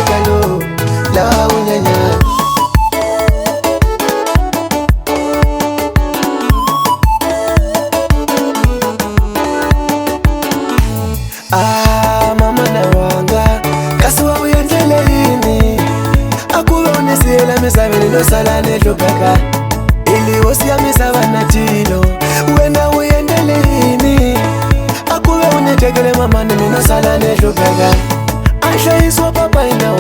kalo la unyanya. Mama na wanga kasuwa uyendele ini akuone sila misabeni no sala nehlupeka ili wosiyamisa vanatilo wena uyendele ini akuwe unetekele mama nimi no sala nehlupeka ashayiswa papa ina